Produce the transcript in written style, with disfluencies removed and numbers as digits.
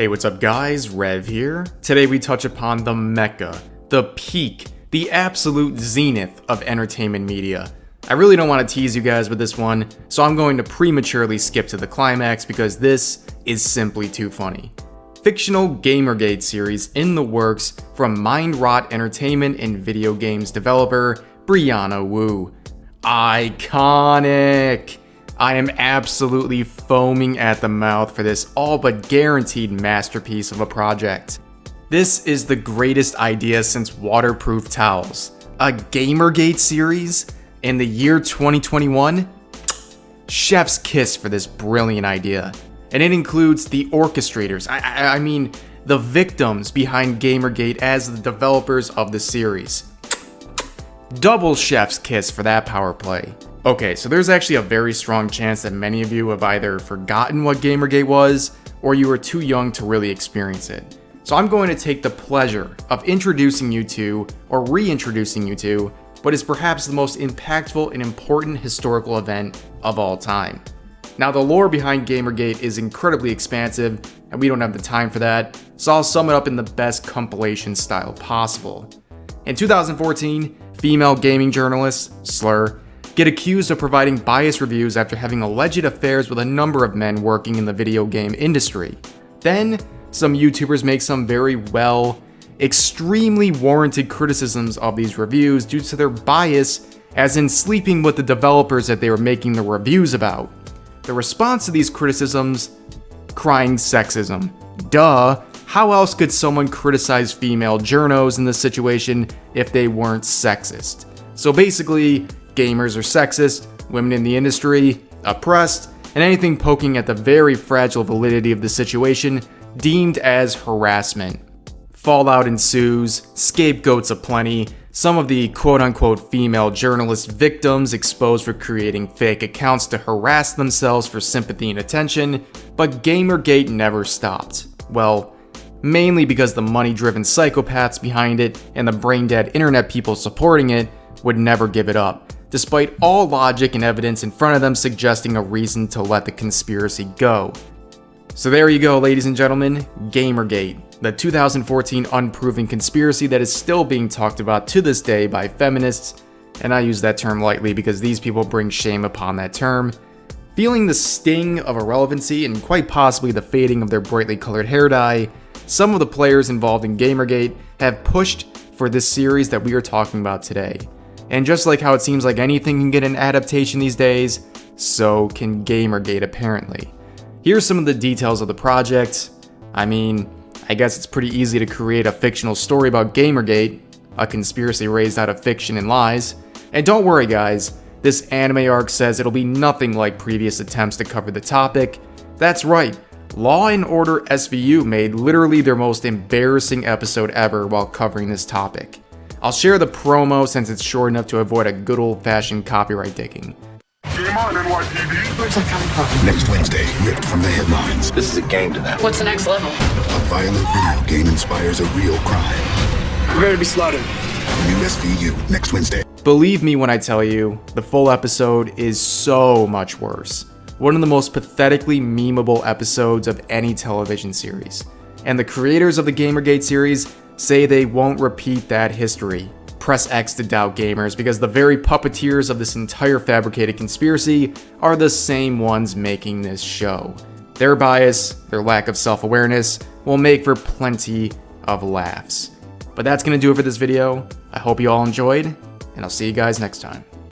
Hey, what's up guys? Rev here. Today we touch upon the mecca, the peak, the absolute zenith of entertainment media. I really don't want to tease you guys with this one, so I'm going to prematurely skip to the climax because this is simply too funny. Fictional Gamergate series in the works from Mind Rot Entertainment and video games developer Brianna Wu. Iconic! I am absolutely foaming at the mouth for this all but guaranteed masterpiece of a project. This is the greatest idea since waterproof towels. A Gamergate series in the year 2021? Chef's kiss for this brilliant idea. And it includes the orchestrators, I mean the victims behind Gamergate as the developers of the series. Double chef's kiss for that power play. Okay, so there's actually a very strong chance that many of you have either forgotten what Gamergate was, or you were too young to really experience it. So I'm going to take the pleasure of introducing you to, or reintroducing you to, what is perhaps the most impactful and important historical event of all time. Now the lore behind Gamergate is incredibly expansive, and we don't have the time for that, so I'll sum it up in the best compilation style possible. In 2014, female gaming journalists, Slur, get accused of providing biased reviews after having alleged affairs with a number of men working in the video game industry. Then, some YouTubers make some extremely warranted criticisms of these reviews due to their bias, as in sleeping with the developers that they were making the reviews about. The response to these criticisms? Crying sexism. Duh, how else could someone criticize female journos in this situation if they weren't sexist? So basically, gamers are sexist, women in the industry, oppressed, and anything poking at the very fragile validity of the situation deemed as harassment. Fallout ensues, scapegoats aplenty, some of the quote-unquote female journalist victims exposed for creating fake accounts to harass themselves for sympathy and attention, but Gamergate never stopped. Well, mainly because the money-driven psychopaths behind it and the brain-dead internet people supporting it would never give it up, despite all logic and evidence in front of them suggesting a reason to let the conspiracy go. So there you go, ladies and gentlemen, Gamergate, the 2014 unproven conspiracy that is still being talked about to this day by feminists, and I use that term lightly because these people bring shame upon that term. Feeling the sting of irrelevancy and quite possibly the fading of their brightly colored hair dye, some of the players involved in Gamergate have pushed for this series that we are talking about today. And just like how it seems like anything can get an adaptation these days, so can Gamergate apparently. Here's some of the details of the project. I mean, I guess it's pretty easy to create a fictional story about Gamergate, a conspiracy raised out of fiction and lies. And don't worry guys, this anime arc says it'll be nothing like previous attempts to cover the topic. That's right, Law & Order SVU made literally their most embarrassing episode ever while covering this topic. I'll share the promo since it's short enough to avoid a good old-fashioned copyright digging. Game on, NYPD. Where's that coming from? Next Wednesday, ripped from the headlines. This is a game to them. What's the next level? A violent video game inspires a real crime. We're gonna be slaughtered. New SVU, next Wednesday. Believe me when I tell you, the full episode is so much worse. One of the most pathetically memeable episodes of any television series. And the creators of the Gamergate series say they won't repeat that history. Press X to doubt gamers, because the very puppeteers of this entire fabricated conspiracy are the same ones making this show. Their bias, their lack of self-awareness, will make for plenty of laughs. But that's gonna do it for this video. I hope you all enjoyed, and I'll see you guys next time.